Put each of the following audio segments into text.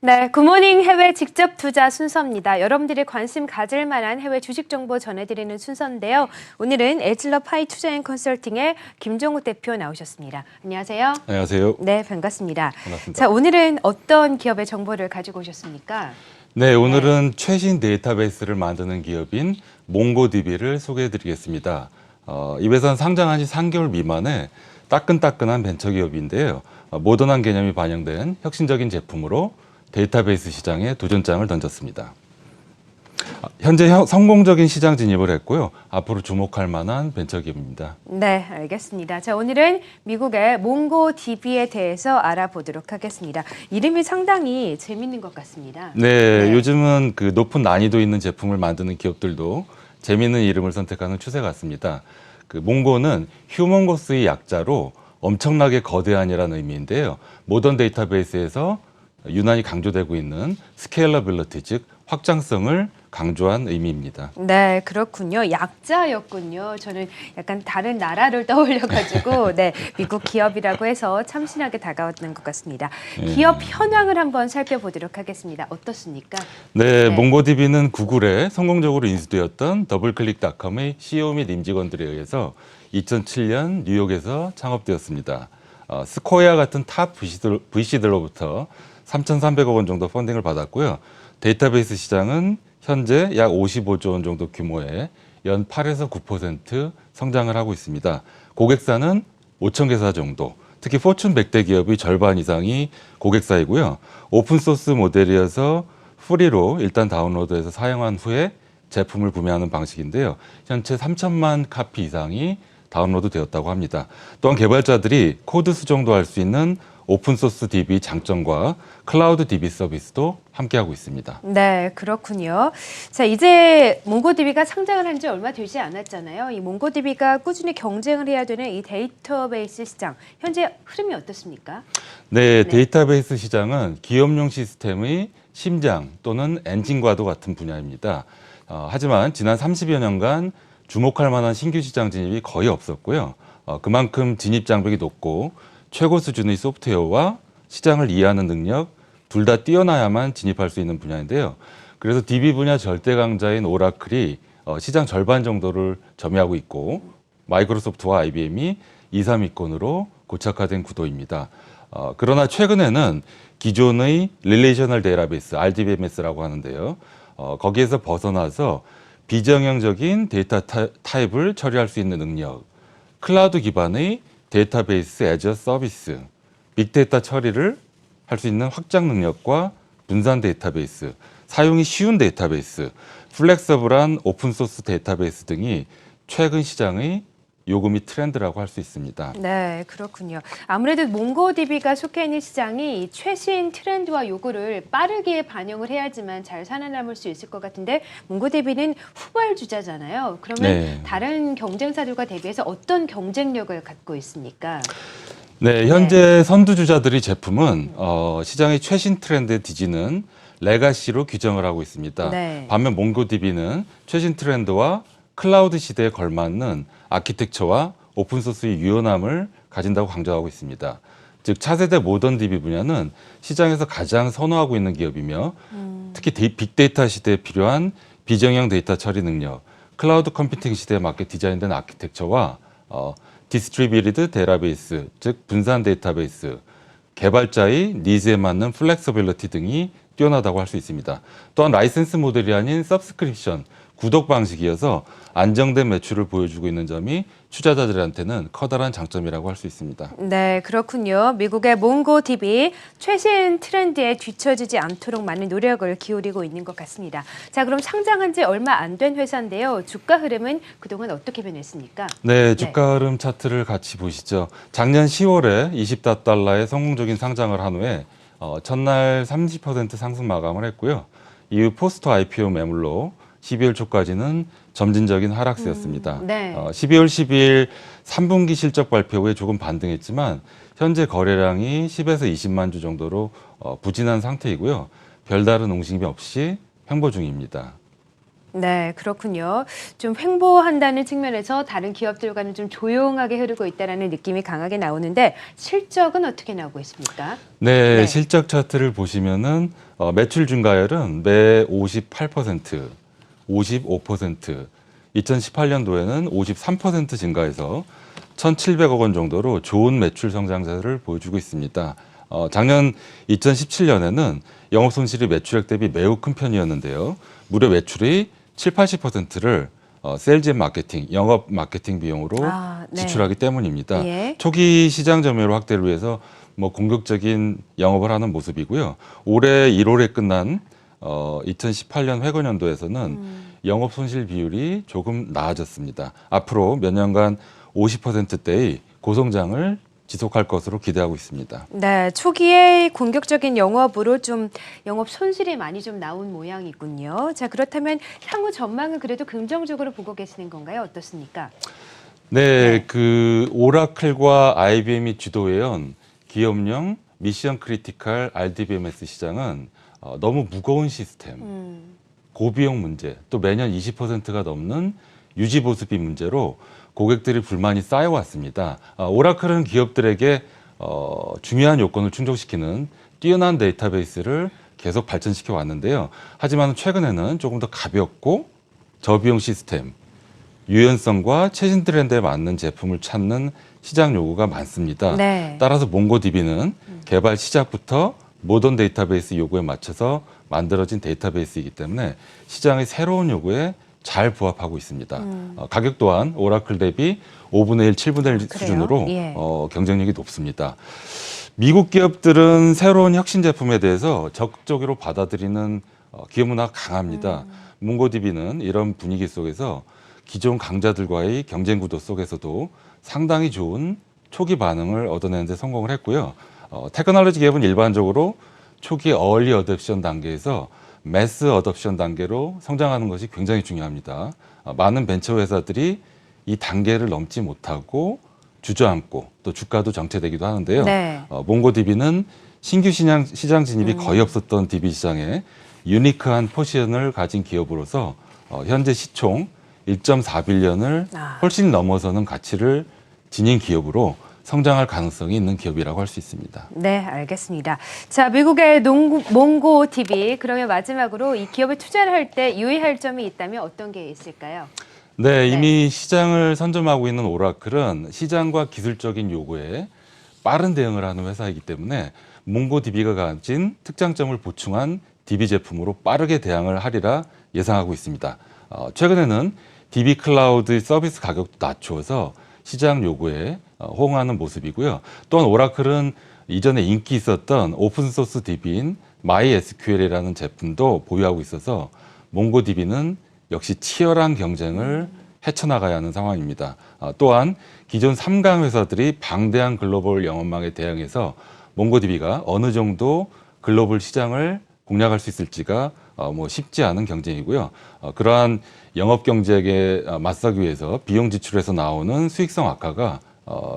네, 굿모닝 해외 직접 투자 순서입니다. 여러분들이 관심 가질 만한 해외 주식 정보 전해드리는 순서인데요. 오늘은 에즐러 파이 투자앤 컨설팅의 김종욱 대표 나오셨습니다. 안녕하세요. 안녕하세요. 네, 반갑습니다. 반갑습니다. 자, 오늘은 어떤 기업의 정보를 가지고 오셨습니까? 네, 오늘은 최신 데이터베이스를 만드는 기업인 몽고디비를 소개해드리겠습니다. 이 회사는 상장한 지 3개월 미만의 따끈따끈한 벤처기업인데요. 모던한 개념이 반영된 혁신적인 제품으로 데이터베이스 시장에 도전장을 던졌습니다. 현재 성공적인 시장 진입을 했고요. 앞으로 주목할 만한 벤처기업입니다. 네, 알겠습니다. 자, 오늘은 미국의 몽고디비에 대해서 알아보도록 하겠습니다. 이름이 상당히 재밌는 것 같습니다. 네, 요즘은 그 높은 난이도 있는 제품을 만드는 기업들도 재미있는 이름을 선택하는 추세 같습니다. 그 몽고는 휴먼고스의 약자로 엄청나게 거대한이라는 의미인데요. 모던 데이터베이스에서 유난히 강조되고 있는 스케일러빌리티, 즉 확장성을 강조한 의미입니다. 네, 그렇군요. 약자였군요. 저는 약간 다른 나라를 떠올려가지고 네, 미국 기업이라고 해서 참신하게 다가왔던 것 같습니다. 기업 현황을 한번 살펴보도록 하겠습니다. 어떻습니까? 네, 몽고디비는 구글에 성공적으로 인수되었던 더블클릭닷컴의 CEO 및 임직원들에 의해서 2007년 뉴욕에서 창업되었습니다. 스코어와 같은 탑 VC들로부터 3,300억 원 정도 펀딩을 받았고요. 데이터베이스 시장은 현재 약 55조 원 정도 규모의 연 8에서 9% 성장을 하고 있습니다. 고객사는 5천 개사 정도, 특히 포춘 100대 기업의 절반 이상이 고객사이고요. 오픈소스 모델이어서 프리로 일단 다운로드해서 사용한 후에 제품을 구매하는 방식인데요. 현재 3천만 카피 이상이 다운로드 되었다고 합니다. 또한 개발자들이 코드 수정도 할 수 있는 오픈소스 DB 장점과 클라우드 DB 서비스도 함께하고 있습니다. 네, 그렇군요. 자, 이제 몽고디비가 상장을 한 지 얼마 되지 않았잖아요. 이 몽고디비가 꾸준히 경쟁을 해야 되는 이 데이터베이스 시장, 현재 흐름이 어떻습니까? 네, 데이터베이스 시장은 기업용 시스템의 심장 또는 엔진과도 같은 분야입니다. 하지만 지난 30여 년간 주목할 만한 신규 시장 진입이 거의 없었고요. 그만큼 진입 장벽이 높고 최고 수준의 소프트웨어와 시장을 이해하는 능력 둘 다 뛰어나야만 진입할 수 있는 분야인데요. 그래서 DB 분야 절대 강자인 오라클이 시장 절반 정도를 점유하고 있고 마이크로소프트와 IBM이 2, 3위권으로 고착화된 구도입니다. 그러나 최근에는 기존의 릴레이셔널 데이터베이스 RDBMS라고 하는데요. 거기에서 벗어나서 비정형적인 데이터 타입을 처리할 수 있는 능력, 클라우드 기반의 데이터베이스 애저 서비스, 빅데이터 처리를 할 수 있는 확장 능력과 분산 데이터베이스, 사용이 쉬운 데이터베이스, 플렉서블한 오픈소스 데이터베이스 등이 최근 시장의 요금이 트렌드라고 할 수 있습니다. 네, 그렇군요. 아무래도 몽고디비가 속해 있는 시장이 최신 트렌드와 요구를 빠르게 반영을 해야지만 잘 살아남을 수 있을 것 같은데 몽고디비는 후발주자잖아요. 그러면 다른 경쟁사들과 대비해서 어떤 경쟁력을 갖고 있습니까? 네, 현재 선두주자들의 제품은 시장의 최신 트렌드에 뒤지는 레가시로 규정을 하고 있습니다. 반면 몽고디비는 최신 트렌드와 클라우드 시대에 걸맞는 아키텍처와 오픈소스의 유연함을 가진다고 강조하고 있습니다. 즉 차세대 모던 DB 분야는 시장에서 가장 선호하고 있는 기업이며 특히 빅데이터 시대에 필요한 비정형 데이터 처리 능력, 클라우드 컴퓨팅 시대에 맞게 디자인된 아키텍처와 디스트리뷰티드 데이터베이스, 즉 분산 데이터베이스, 개발자의 니즈에 맞는 플렉서빌리티 등이 뛰어나다고 할 수 있습니다. 또한 라이센스 모델이 아닌 서브스크립션, 구독 방식이어서 안정된 매출을 보여주고 있는 점이 투자자들한테는 커다란 장점이라고 할 수 있습니다. 네, 그렇군요. 미국의 몽고디비 최신 트렌드에 뒤처지지 않도록 많은 노력을 기울이고 있는 것 같습니다. 자, 그럼 상장한 지 얼마 안 된 회사인데요. 주가 흐름은 그동안 어떻게 변했습니까? 네, 주가 흐름 차트를 같이 보시죠. 작년 10월에 20달러의 성공적인 상장을 한 후에 첫날 30% 상승 마감을 했고요. 이후 포스트 IPO 매물로 12월 초까지는 점진적인 하락세였습니다. 12월 12일 3분기 실적 발표 후에 조금 반등했지만 현재 거래량이 10에서 20만 주 정도로 부진한 상태이고요. 별다른 움직임이 없이 횡보 중입니다. 네, 그렇군요. 좀 횡보한다는 측면에서 다른 기업들과는 좀 조용하게 흐르고 있다는 느낌이 강하게 나오는데 실적은 어떻게 나오고 있습니까? 네, 네. 실적 차트를 보시면은 매출 증가율은 매 58%, 55%, 2018년도에는 53% 증가해서 1,700억 원 정도로 좋은 매출 성장세를 보여주고 있습니다. 작년 2017년에는 영업 손실이 매출액 대비 매우 큰 편이었는데요. 무려 매출이 7, 80%를 세일즈 앤 마케팅, 영업 마케팅 비용으로 네. 지출하기 때문입니다. 예. 초기 시장 점유율 확대를 위해서 공격적인 영업을 하는 모습이고요. 올해 1월에 끝난 2018년 회계연도에서는 영업 손실 비율이 조금 나아졌습니다. 앞으로 몇 년간 50%대의 고성장을 지속할 것으로 기대하고 있습니다. 네, 초기에 공격적인 영업으로 좀 영업 손실이 많이 좀 나온 모양이군요. 자, 그렇다면 향후 전망은 그래도 긍정적으로 보고 계시는 건가요? 어떻습니까? 네, 그 오라클과 IBM이 주도해온 기업용 미션 크리티컬 RDBMS 시장은 너무 무거운 시스템, 고비용 문제, 또 매년 20%가 넘는 유지 보수비 문제로 고객들이 불만이 쌓여왔습니다. 오라클은 기업들에게 중요한 요건을 충족시키는 뛰어난 데이터베이스를 계속 발전시켜 왔는데요. 하지만 최근에는 조금 더 가볍고 저비용 시스템, 유연성과 최신 트렌드에 맞는 제품을 찾는 시장 요구가 많습니다. 네. 따라서 몽고DB는 개발 시작부터 모던 데이터베이스 요구에 맞춰서 만들어진 데이터베이스이기 때문에 시장의 새로운 요구에 잘 부합하고 있습니다. 가격 또한 오라클 대비 5분의 1, 7분의 1 그래요? 수준으로 예. 경쟁력이 높습니다. 미국 기업들은 새로운 혁신 제품에 대해서 적극적으로 받아들이는 기업 문화가 강합니다. 몽고DB는 이런 분위기 속에서 기존 강자들과의 경쟁 구도 속에서도 상당히 좋은 초기 반응을 얻어내는 데 성공을 했고요. 테크놀로지 기업은 일반적으로 초기 어얼리 어댑션 단계에서 매스 어댑션 단계로 성장하는 것이 굉장히 중요합니다. 많은 벤처 회사들이 이 단계를 넘지 못하고 주저앉고 또 주가도 정체되기도 하는데요. 네. 몽고DB는 신규 시장 진입이 거의 없었던 DB 시장에 유니크한 포지션을 가진 기업으로서 현재 시총 1.4빌리언을 훨씬 넘어서는 가치를 지닌 기업으로 성장할 가능성이 있는 기업이라고 할 수 있습니다. 네, 알겠습니다. 자, 미국의 몽고DB, 그러면 마지막으로 이 기업에 투자를 할 때 유의할 점이 있다면 어떤 게 있을까요? 네, 이미 시장을 선점하고 있는 오라클은 시장과 기술적인 요구에 빠른 대응을 하는 회사이기 때문에 몽고DB가 가진 특장점을 보충한 DB 제품으로 빠르게 대응을 하리라 예상하고 있습니다. 최근에는 DB 클라우드 서비스 가격도 낮추어서 시장 요구에 호응하는 모습이고요. 또한 오라클은 이전에 인기 있었던 오픈소스 DB인 MySQL이라는 제품도 보유하고 있어서 몽고DB는 역시 치열한 경쟁을 헤쳐나가야 하는 상황입니다. 또한 기존 3강 회사들이 방대한 글로벌 영업망에 대응해서 몽고DB가 어느 정도 글로벌 시장을 공략할 수 있을지가 쉽지 않은 경쟁이고요. 그러한 영업 경쟁에 맞서기 위해서 비용 지출에서 나오는 수익성 악화가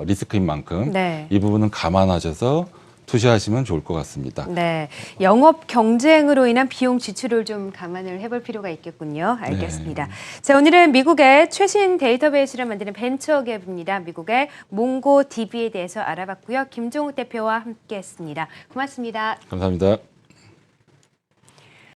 리스크인 만큼 네. 이 부분은 감안하셔서 투자하시면 좋을 것 같습니다. 네, 영업 경쟁으로 인한 비용 지출을 좀 감안을 해볼 필요가 있겠군요. 알겠습니다. 자, 오늘은 미국의 최신 데이터베이스를 만드는 벤처 기업입니다. 미국의 몽고DB에 대해서 알아봤고요. 김종욱 대표와 함께했습니다. 고맙습니다. 감사합니다.